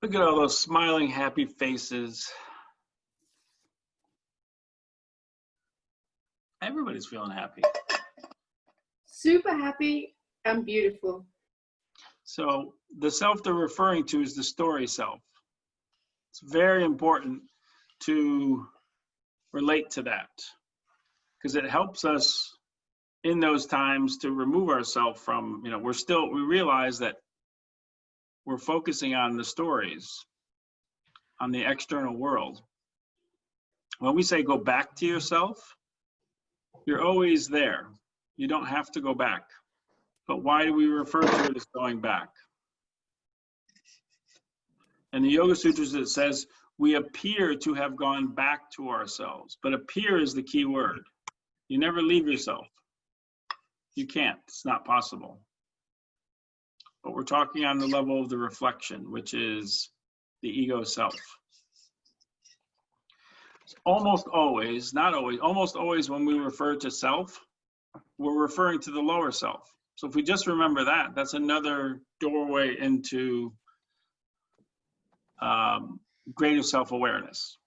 Look at all those smiling, happy faces. Everybody's feeling happy. Super happy and beautiful. So the self they're referring to is the story self. It's very important to relate to that because it helps us in those times to remove ourselves from, we realize that we're focusing on the stories, on the external world. When we say go back to yourself, you're always there. You don't have to go back. But why do we refer to it as going back? In the Yoga Sutras, it says, we appear to have gone back to ourselves. But appear is the key word. You never leave yourself. You can't. It's not possible. But we're talking on the level of the reflection, which is the ego self. Almost always, not always, almost always when we refer to self, we're referring to the lower self. So if we just remember that, that's another doorway into greater self-awareness.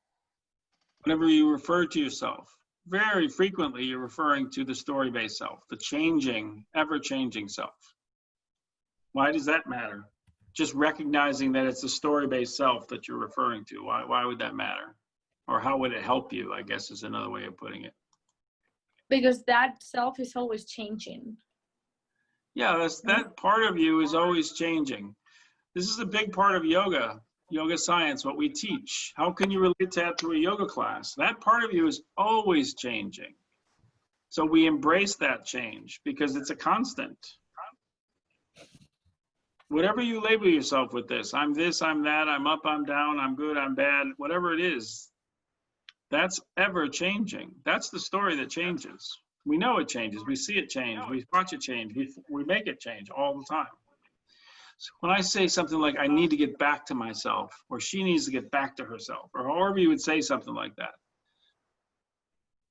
Whenever you refer to yourself, very frequently you're referring to the story-based self, the changing, ever-changing self. Why does that matter? Just recognizing that it's the story-based self that you're referring to. Why would that matter? Or how would it help you, I guess is another way of putting it. Because that self is always changing. Yeah, that part of you is always changing. This is a big part of yoga science, what we teach. How can you relate that to a yoga class? That part of you is always changing. So we embrace that change because it's a constant. Whatever you label yourself with this, I'm this, I'm that, I'm up, I'm down, I'm good, I'm bad, whatever it is, that's ever changing. That's the story that changes. We know it changes. We see it change. We watch it change. We make it change all the time. So when I say something like, I need to get back to myself, or she needs to get back to herself, or however you would say something like that,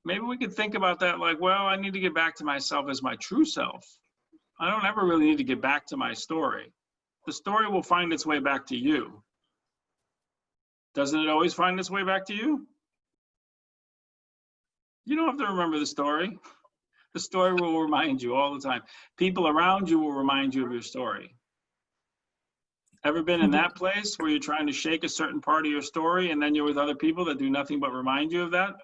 maybe we could think about that like, well, I need to get back to myself as my true self. I don't ever really need to get back to my story. The story will find its way back to you. Doesn't it always find its way back to you? You don't have to remember the story. The story will remind you all the time. People around you will remind you of your story. Ever been in that place where you're trying to shake a certain part of your story and then you're with other people that do nothing but remind you of that?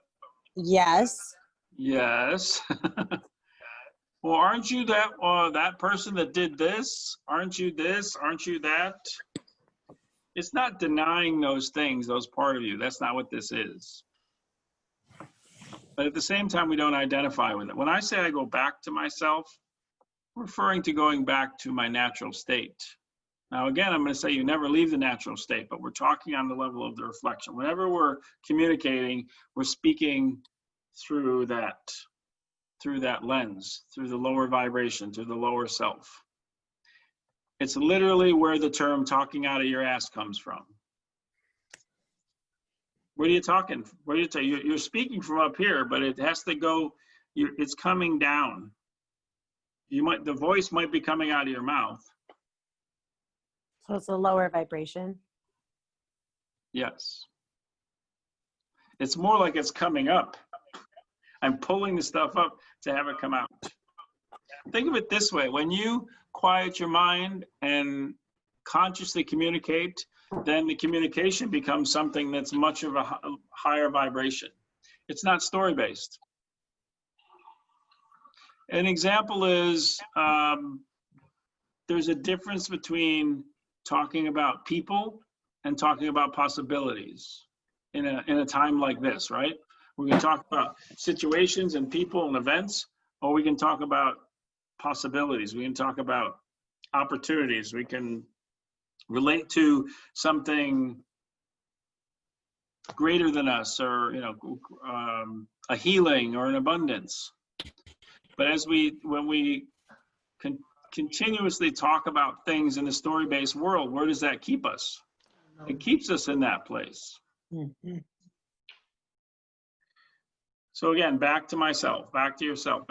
Yes. Yes. Well, aren't you that person that did this? Aren't you this? Aren't you that? It's not denying those things, those part of you. That's not what this is. But at the same time, we don't identify with it. When I say I go back to myself, I'm referring to going back to my natural state. Now, again, I'm going to say you never leave the natural state, but we're talking on the level of the reflection. Whenever we're communicating, we're speaking through that lens, through the lower vibration, through the lower self. It's literally where the term talking out of your ass comes from. What are you talking? What are you saying? You're speaking from up here, but it has to go, it's coming down. The voice might be coming out of your mouth. So it's a lower vibration? Yes. It's more like it's coming up. I'm pulling the stuff up to have it come out. Think of it this way. When you quiet your mind and consciously communicate, then the communication becomes something that's much of a higher vibration. It's not story-based. An example is there's a difference between talking about people and talking about possibilities in a time like this, right? We can talk about situations and people and events, or we can talk about possibilities. We can talk about opportunities. We can relate to something greater than us, or a healing or an abundance. But when we continuously talk about things in the story-based world, where does that keep us? It keeps us in that place. Mm-hmm. So again, back to myself, back to yourself.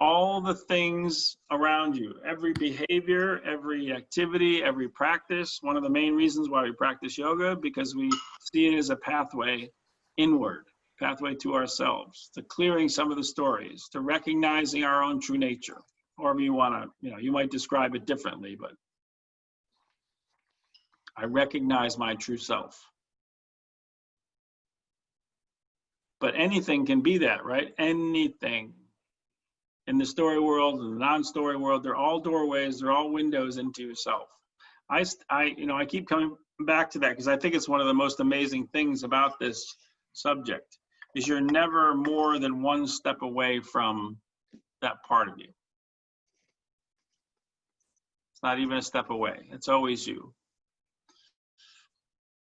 all the things around you, every behavior, every activity, every practice. One of the main reasons why we practice yoga, because we see it as a pathway inward, pathway to ourselves, to clearing some of the stories, to recognizing our own true nature. However you want to, you might describe it differently, but I recognize my true self. But anything can be that, right? Anything. In the story world, in the non-story world, they're all doorways, they're all windows into yourself. I keep coming back to that because I think it's one of the most amazing things about this subject is you're never more than one step away from that part of you. It's not even a step away. It's always you.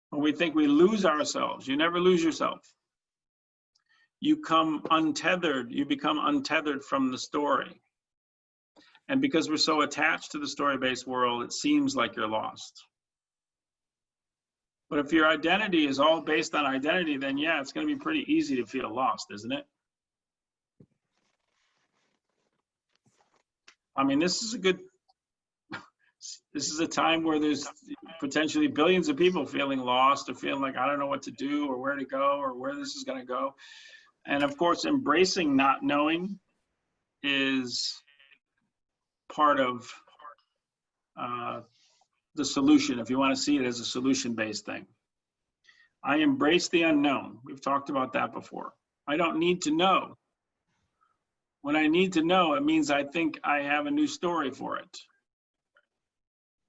When we think we lose ourselves, you never lose yourself. You come untethered, you become untethered from the story. And because we're so attached to the story-based world, it seems like you're lost. But if your identity is all based on identity, then yeah, it's going to be pretty easy to feel lost, isn't it? I mean, this is a time where there's potentially billions of people feeling lost or feeling like, I don't know what to do or where to go or where this is going to go. And of course, embracing not knowing is part of the solution, if you want to see it as a solution-based thing. I embrace the unknown. We've talked about that before. I don't need to know. When I need to know, it means I think I have a new story for it.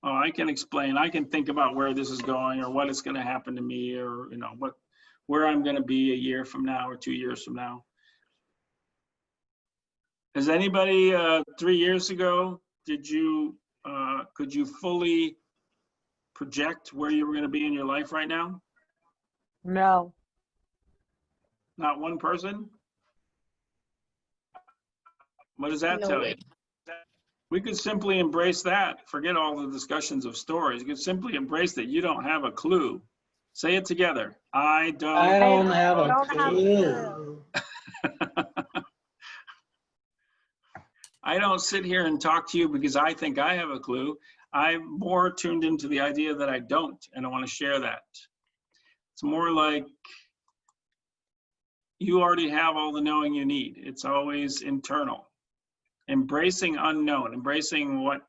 Oh, I can explain. I can think about where this is going or what is going to happen to me or, where I'm going to be a year from now or 2 years from now. Has anybody 3 years ago, could you fully project where you were going to be in your life right now? No. Not one person? What does that tell you? We could simply embrace that. Forget all the discussions of stories. You could simply embrace that you don't have a clue. Say it together. I don't have a clue. I don't sit here and talk to you because I think I have a clue. I'm more tuned into the idea that I don't, and I want to share that. It's more like you already have all the knowing you need. It's always internal. Embracing unknown, embracing what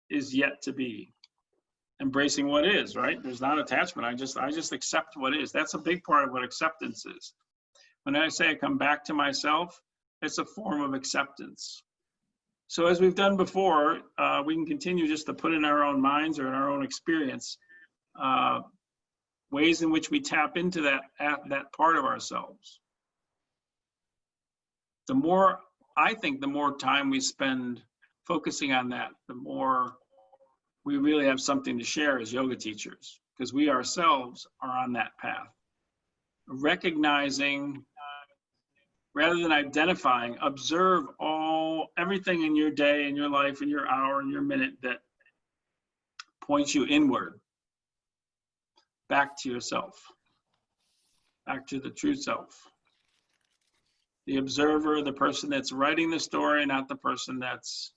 is yet to be. Embracing what is, right? There's not attachment. I just accept what is. That's a big part of what acceptance is. When I say I come back to myself, it's a form of acceptance. So as we've done before, we can continue just to put in our own minds or in our own experience, ways in which we tap into that part of ourselves. I think the more time we spend focusing on that, the more we really have something to share as yoga teachers, because we ourselves are on that path. Recognizing, rather than identifying, observe everything in your day, in your life, in your hour, in your minute that points you inward, back to yourself, back to the true self. The observer, the person that's writing the story, not the person that's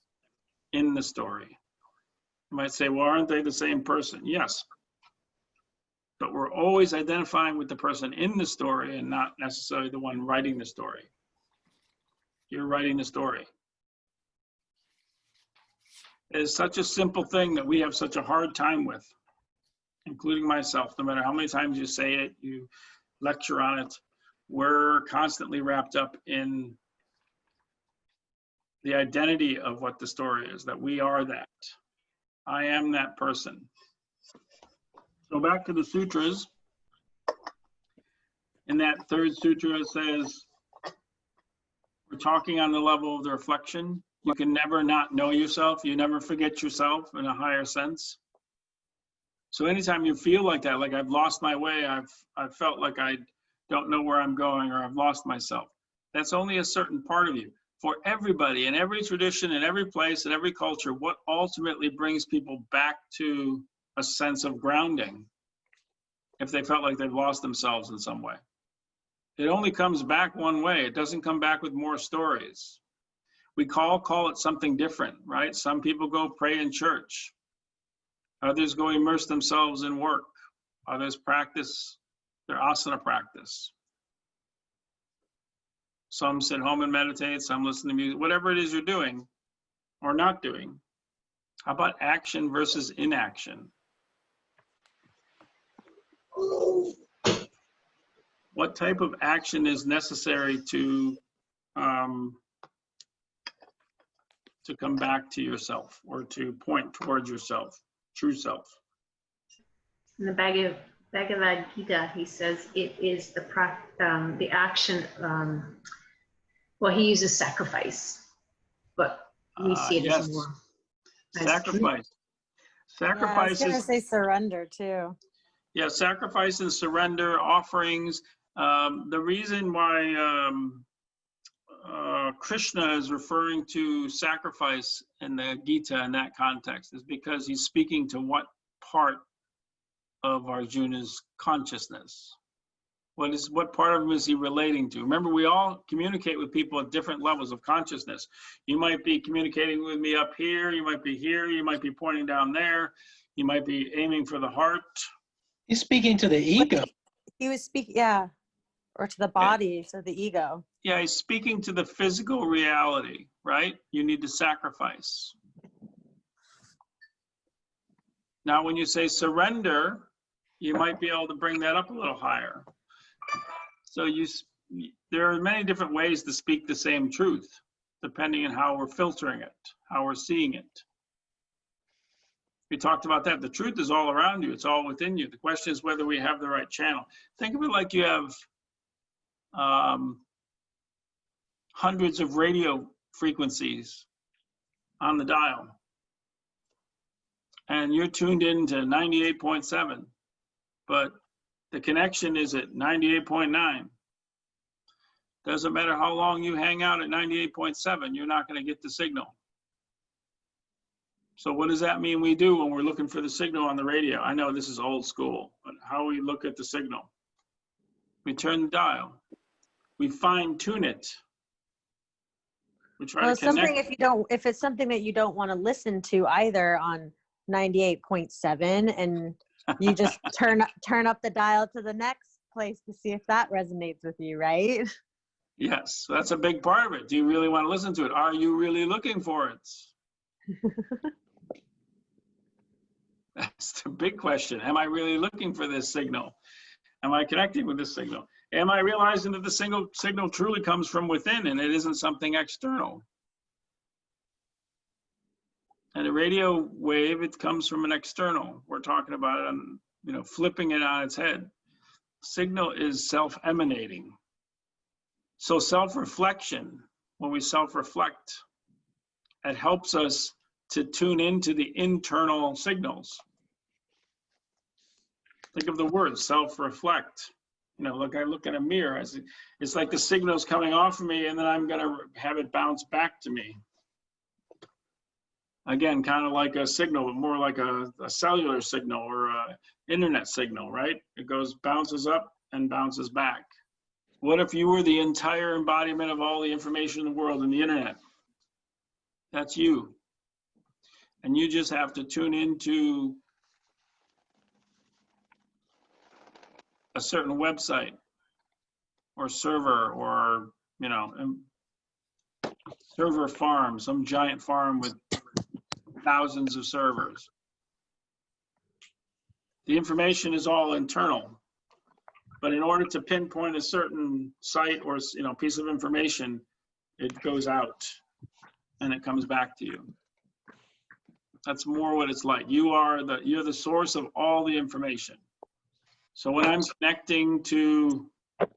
in the story. You might say, well, aren't they the same person? Yes. But we're always identifying with the person in the story and not necessarily the one writing the story. You're writing the story. It is such a simple thing that we have such a hard time with, including myself. No matter how many times you say it, you lecture on it, we're constantly wrapped up in the identity of what the story is, that we are that. I am that person. So back to the sutras. In that third sutra, it says, we're talking on the level of the reflection. You can never not know yourself. You never forget yourself in a higher sense. So anytime you feel like that, like I've lost my way, I've felt like I don't know where I'm going or I've lost myself, that's only a certain part of you. For everybody, in every tradition, in every place, in every culture, what ultimately brings people back to a sense of grounding, if they felt like they've lost themselves in some way, it only comes back one way. It doesn't come back with more stories. We call it something different, right? Some people go pray in church. Others go immerse themselves in work. Others practice their asana practice. Some sit home and meditate, some listen to music, whatever it is you're doing or not doing. How about action versus inaction? What type of action is necessary to come back to yourself or to point towards yourself, true self? In the Bhagavad Gita, he says it is the action. Well, he uses sacrifice, but we see it yes. as more. Sacrifice. Sacrifice I was going to is, say surrender too. yeah, sacrifice and surrender, offerings. The reason why Krishna is referring to sacrifice in the Gita in that context is because he's speaking to what part of Arjuna's consciousness. What part of him is he relating to? Remember, we all communicate with people at different levels of consciousness. You might be communicating with me up here, you might be here, you might be pointing down there, you might be aiming for the heart. He's speaking to the ego. He was speaking, yeah, or to the body, to the ego. Yeah, he's speaking to the physical reality, right? You need to sacrifice. Now, when you say surrender, you might be able to bring that up a little higher. So there are many different ways to speak the same truth, depending on how we're filtering it, how we're seeing it. We talked about that. The truth is all around you. It's all within you. The question is whether we have the right channel. Think of it like you have hundreds of radio frequencies on the dial. And you're tuned in to 98.7, but the connection is at 98.9. Doesn't matter how long you hang out at 98.7, you're not going to get the signal. So what does that mean we do when we're looking for the signal on the radio? I know this is old school, but how we look at the signal? We turn the dial. We fine tune it. We try to connect. If it's something that you don't want to listen to either on 98.7, and you just turn up the dial to the next place to see if that resonates with you, right? Yes, that's a big part of it. Do you really want to listen to it? Are you really looking for it? That's the big question. Am I really looking for this signal? Am I connecting with this signal? Am I realizing that the signal truly comes from within and it isn't something external? And a radio wave, it comes from an external. We're talking about it on, flipping it on its head. Signal is self-emanating. So self-reflection, when we self-reflect, it helps us to tune into the internal signals. Think of the word self-reflect. Look, I look in a mirror. It's like the signal's coming off of me, and then I'm going to have it bounce back to me. Again, kind of like a signal, but more like a cellular signal or an internet signal, right? It bounces up and bounces back. What if you were the entire embodiment of all the information in the world in the internet? That's you. And you just have to tune into a certain website or server or, server farm, some giant farm with thousands of servers. The information is all internal, but in order to pinpoint a certain site or piece of information, it goes out and it comes back to you. That's more what it's like. You're the source of all the information. So when I'm connecting to what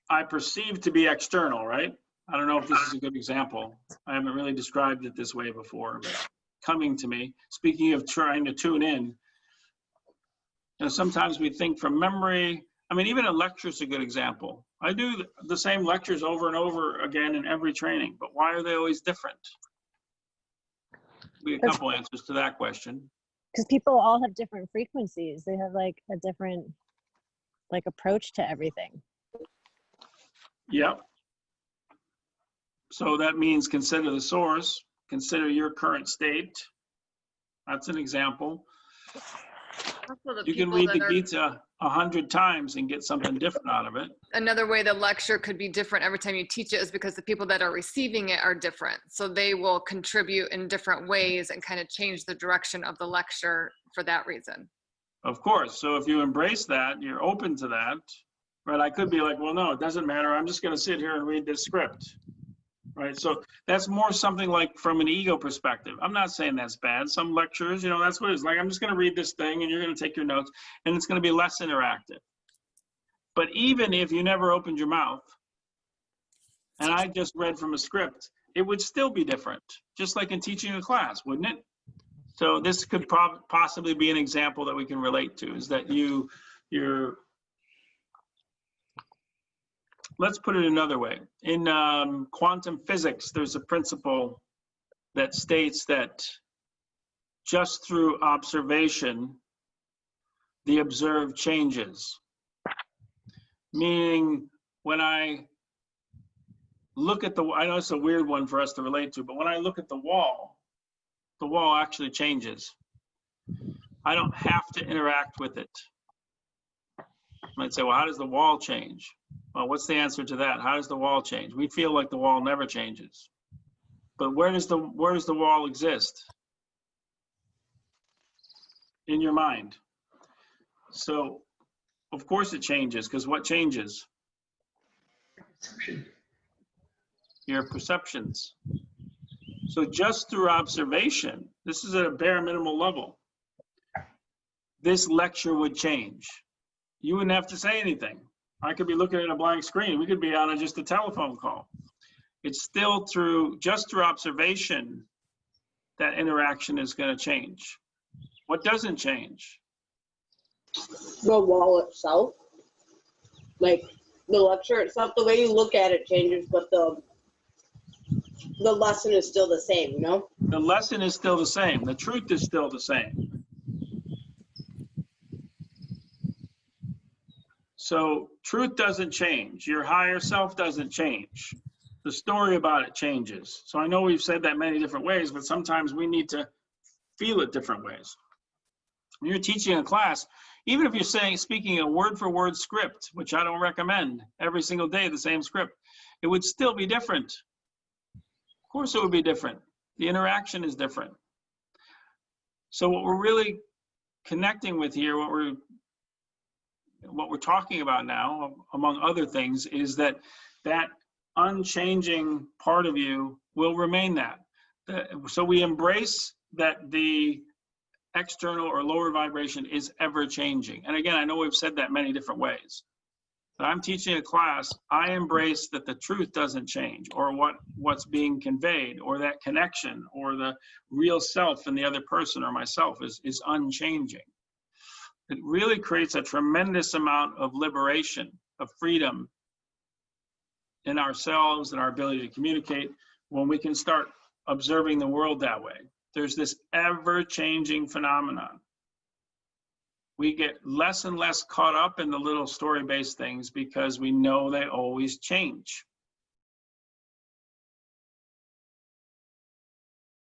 I perceive to be external, right? I don't know if this is a good example. I haven't really described it this way before, but coming to me, speaking of trying to tune in, sometimes we think from memory. I mean, even a lecture is a good example. I do the same lectures over and over again in every training, but why are they always different? Be a couple answers to that question. Because people all have different frequencies. They have like a different approach to everything. Yep. So that means consider the source, consider your current state. That's an example. Also, the You can people read that the are- Gita 100 times and get something different out of it. Another way the lecture could be different every time you teach it is because the people that are receiving it are different. So they will contribute in different ways and kind of change the direction of the lecture for that reason. Of course. So if you embrace that, you're open to that, right? I could be like, well, no, it doesn't matter. I'm just going to sit here and read this script, right? So that's more something like from an ego perspective. I'm not saying that's bad. Some lectures, you know, that's what it's like. I'm just going to read this thing and you're going to take your notes and it's going to be less interactive. But even if you never opened your mouth and I just read from a script, it would still be different, just like in teaching a class, wouldn't it? So this could possibly be an example that we can relate to, is that you're, let's put it another way. In quantum physics, there's a principle that states that just through observation, the observed changes. Meaning when I look at the, I know it's a weird one for us to relate to, but when I look at the wall actually changes. I don't have to interact with it. You might say, well, how does the wall change? Well, what's the answer to that? How does the wall change? We feel like the wall never changes. But where does the wall exist? In your mind. So, of course it changes, because what changes? Perception. Your perceptions. So just through observation, this is at a bare minimal level, this lecture would change. You wouldn't have to say anything. I could be looking at a blank screen. We could be on just a telephone call. It's still just through observation that interaction is going to change. What doesn't change? The wall itself, like the lecture itself, the way you look at it changes, but the lesson is still the same, you know? The lesson is still the same. The truth is still the same. So truth doesn't change. Your higher self doesn't change. The story about it changes. So I know we've said that many different ways, but sometimes we need to feel it different ways. When you're teaching a class, even if you're speaking a word for word script, which I don't recommend every single day, the same script, it would still be different. Of course it would be different. The interaction is different. So what we're really connecting with here, what we're talking about now, among other things, is that unchanging part of you will remain that. So we embrace that the external or lower vibration is ever changing. And again, I know we've said that many different ways. But I'm teaching a class, I embrace that the truth doesn't change, or what's being conveyed, or that connection, or the real self in the other person or myself is unchanging. It really creates a tremendous amount of liberation, of freedom in ourselves and our ability to communicate when we can start observing the world that way. There's this ever-changing phenomenon. We get less and less caught up in the little story-based things because we know they always change.